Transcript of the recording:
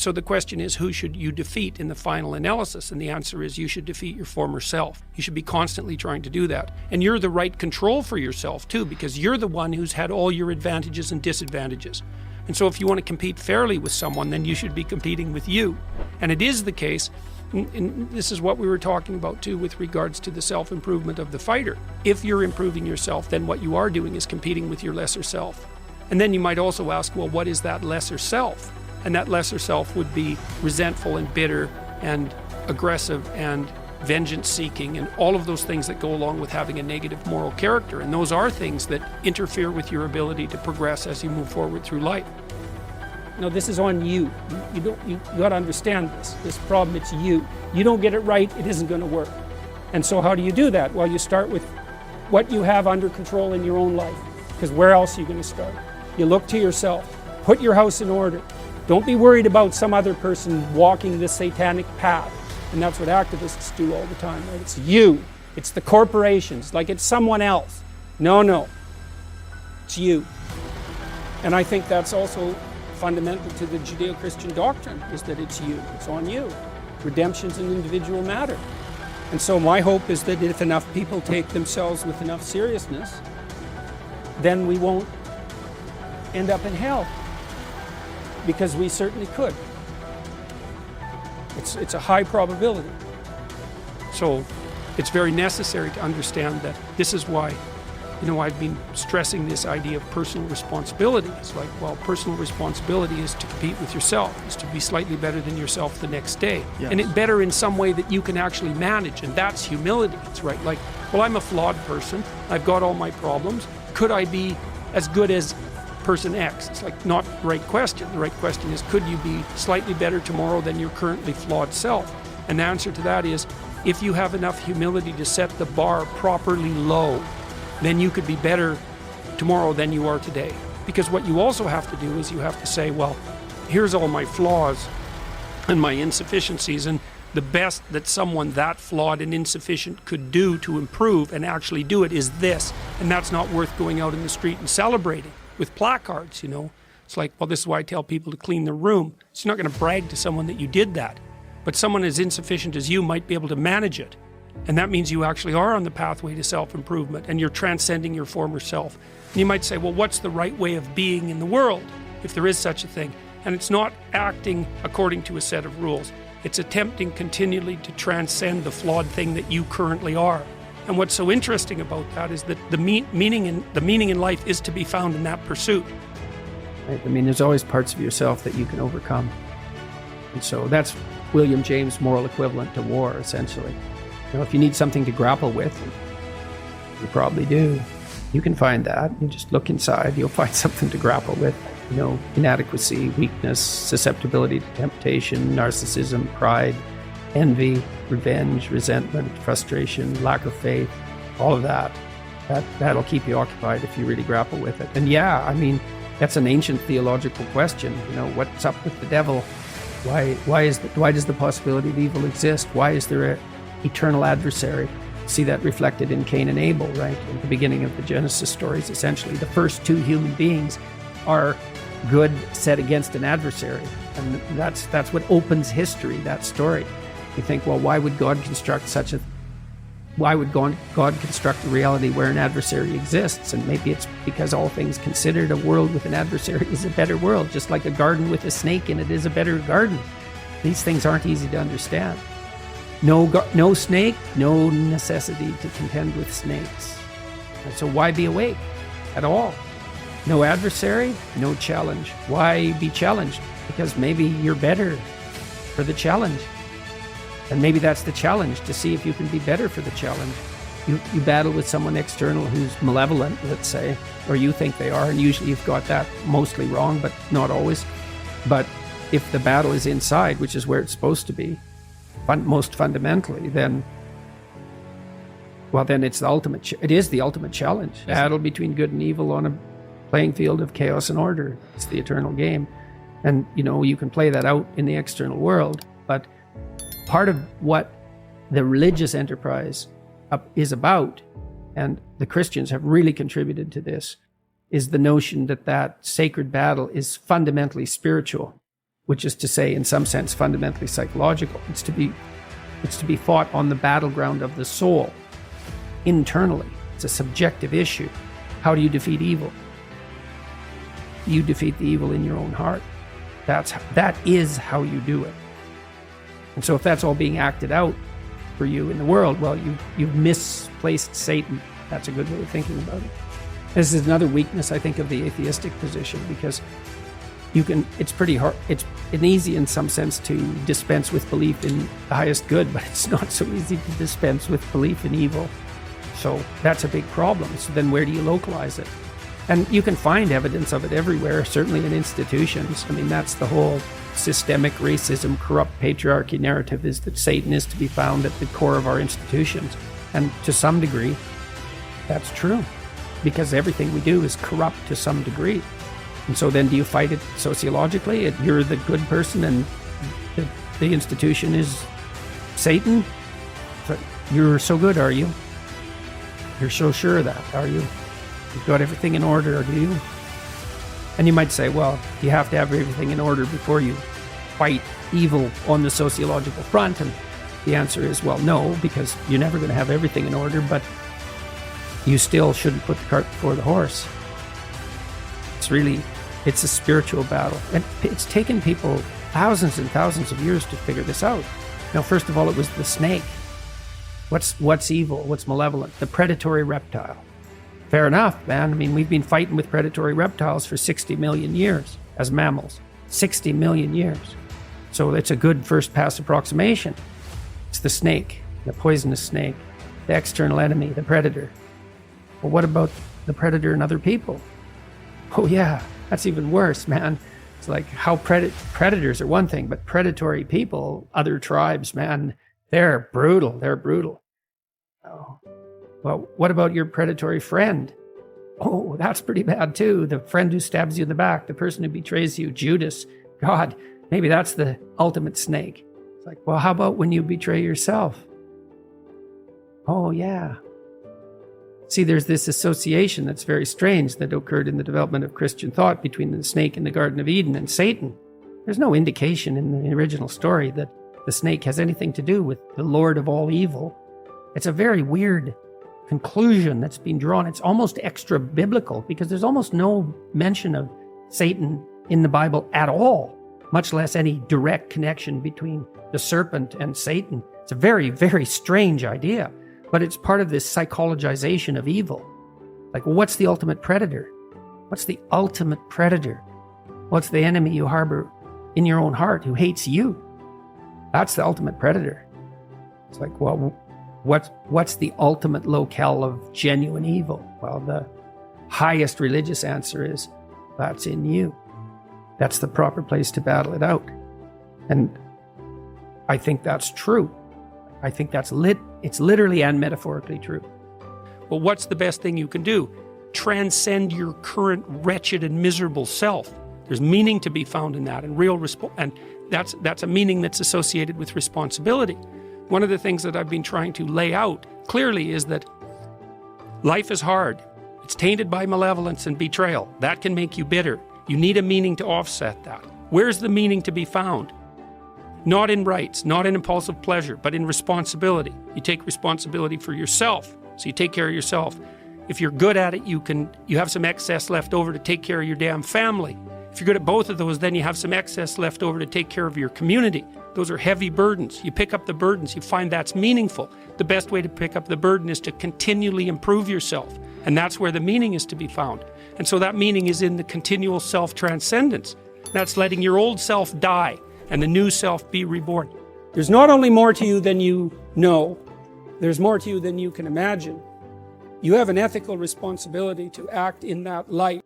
So the question is, who should you defeat in the final analysis? And the answer is, you should defeat your former self. You should be constantly trying to do that. And you're the right control for yourself too, because you're the one who's had all your advantages and disadvantages. And so if you want to compete fairly with someone, then you should be competing with you. And it is the case, and this is what we were talking about too with regards to the self-improvement of the fighter. If you're improving yourself, then what you are doing is competing with your lesser self. And then you might also ask, well, what is that lesser self? And that lesser self would be resentful and bitter and aggressive and vengeance-seeking and all of those things that go along with having a negative moral character. And those are things that interfere with your ability to progress as you move forward through life. No, this is on you. You got to understand this problem. It's you. You don't get it right, it isn't going to work. And so how do you do that? Well, you start with what you have under control in your own life. Because where else are you going to start? You look to yourself. Put your house in order. Don't be worried about some other person walking this satanic path. And that's what activists do all the time, right? It's you. It's the corporations, like it's someone else. No. It's you. And I think that's also fundamental to the Judeo-Christian doctrine, is that it's you. It's on you. Redemption's an individual matter. And so my hope is that if enough people take themselves with enough seriousness, then we won't end up in hell. Because we certainly could. It's a high probability. So it's very necessary to understand that this is why, I've been stressing this idea of personal responsibility. It's like, well, personal responsibility is to compete with yourself, is to be slightly better than yourself the next day. Yes. And it better in some way that you can actually manage, and that's humility. It's right, like, well, I'm a flawed person, I've got all my problems, could I be as good as person X? It's like not the right question. The right question is, could you be slightly better tomorrow than your currently flawed self? And the answer to that is, if you have enough humility to set the bar properly low, then you could be better tomorrow than you are today. Because what you also have to do is you have to say, well, here's all my flaws and my insufficiencies, and the best that someone that flawed and insufficient could do to improve and actually do it is this. And that's not worth going out in the street and celebrating with placards, It's like, well, this is why I tell people to clean their room. So you're not going to brag to someone that you did that. But someone as insufficient as you might be able to manage it. And that means you actually are on the pathway to self-improvement, and you're transcending your former self. And you might say, well, what's the right way of being in the world, if there is such a thing? And it's not acting according to a set of rules. It's attempting continually to transcend the flawed thing that you currently are. And what's so interesting about that is that the meaning in life is to be found in that pursuit. Right? There's always parts of yourself that you can overcome. And so that's William James' moral equivalent to war, essentially. If you need something to grapple with, you probably do, you can find that. You just look inside, you'll find something to grapple with. Inadequacy, weakness, susceptibility to temptation, narcissism, pride, envy, revenge, resentment, frustration, lack of faith, all of that'll keep you occupied if you really grapple with it. And that's an ancient theological question. What's up with the devil? Why does the possibility of evil exist? Why is there an eternal adversary? See that reflected in Cain and Abel, right? At the beginning of the Genesis stories, essentially, the first two human beings are good set against an adversary. And that's what opens history, that story. You think, well, why would God construct a reality where an adversary exists? And maybe it's because all things considered, a world with an adversary is a better world, just like a garden with a snake in it is a better garden. These things aren't easy to understand. No snake, no necessity to contend with snakes. And so why be awake at all? No adversary, no challenge. Why be challenged? Because maybe you're better for the challenge. And maybe that's the challenge, to see if you can be better for the challenge. You battle with someone external who's malevolent, let's say, or you think they are, and usually you've got that mostly wrong, but not always. But if the battle is inside, which is where it's supposed to be, most fundamentally, then it's it is the ultimate challenge. Yes. Battle between good and evil on a playing field of chaos and order. It's the eternal game. And, you can play that out in the external world, but part of what the religious enterprise is about, and the Christians have really contributed to this, is the notion that sacred battle is fundamentally spiritual, which is to say, in some sense, fundamentally psychological. It's to be fought on the battleground of the soul, internally. It's a subjective issue. How do you defeat evil? You defeat the evil in your own heart. That is how you do it. And so if that's all being acted out for you in the world, well, you've misplaced Satan. That's a good way of thinking about it. This is another weakness, I think, of the atheistic position, because it's pretty hard, it's easy in some sense to dispense with belief in the highest good, but it's not so easy to dispense with belief in evil. So that's a big problem. So then where do you localize it? And you can find evidence of it everywhere, certainly in institutions. I mean, that's the whole systemic racism, corrupt patriarchy narrative, is that Satan is to be found at the core of our institutions. And to some degree, that's true, because everything we do is corrupt to some degree. And so then do you fight it sociologically? You're the good person and the institution is Satan? So you're so good, are you? You're so sure of that, are you? You've got everything in order, do you? And you might say, well, you have to have everything in order before you fight evil on the sociological front. And the answer is, well, no, because you're never going to have everything in order, but you still shouldn't put the cart before the horse. It's a spiritual battle. And it's taken people thousands and thousands of years to figure this out. Now, first of all, it was the snake. What's evil? What's malevolent? The predatory reptile. Fair enough, man. I mean, we've been fighting with predatory reptiles for 60 million years as mammals. 60 million years. So it's a good first pass approximation. It's the snake, the poisonous snake, the external enemy, the predator. Well, what about the predator and other people? Oh yeah, that's even worse, man. It's like how predators are one thing, but predatory people, other tribes, man, they're brutal. They're brutal. Oh. Well, what about your predatory friend? Oh, that's pretty bad too. The friend who stabs you in the back, the person who betrays you, Judas. God, maybe that's the ultimate snake. It's like, well, how about when you betray yourself? Oh, yeah. See, there's this association that's very strange that occurred in the development of Christian thought between the snake in the Garden of Eden and Satan. There's no indication in the original story that the snake has anything to do with the Lord of all evil. It's a very weird conclusion that's been drawn. It's almost extra biblical because there's almost no mention of Satan in the Bible at all, much less any direct connection between the serpent and Satan. It's a very, very strange idea, but it's part of this psychologization of evil. Like, well, what's the ultimate predator? What's the ultimate predator? What's the enemy you harbor in your own heart who hates you? That's the ultimate predator. It's like, well, what's the ultimate locale of genuine evil? Well, the highest religious answer is, that's in you. That's the proper place to battle it out. And I think that's true. I think it's literally and metaphorically true. Well, what's the best thing you can do? Transcend your current wretched and miserable self. There's meaning to be found in that, and and that's a meaning that's associated with responsibility. One of the things that I've been trying to lay out clearly is that life is hard. It's tainted by malevolence and betrayal. That can make you bitter. You need a meaning to offset that. Where's the meaning to be found? Not in rights, not in impulsive pleasure, but in responsibility. You take responsibility for yourself, so you take care of yourself. If you're good at it, you have some excess left over to take care of your damn family. If you're good at both of those, then you have some excess left over to take care of your community. Those are heavy burdens. You pick up the burdens, you find that's meaningful. The best way to pick up the burden is to continually improve yourself. And that's where the meaning is to be found. And so that meaning is in the continual self-transcendence. That's letting your old self die and the new self be reborn. There's not only more to you than you know, there's more to you than you can imagine. You have an ethical responsibility to act in that light.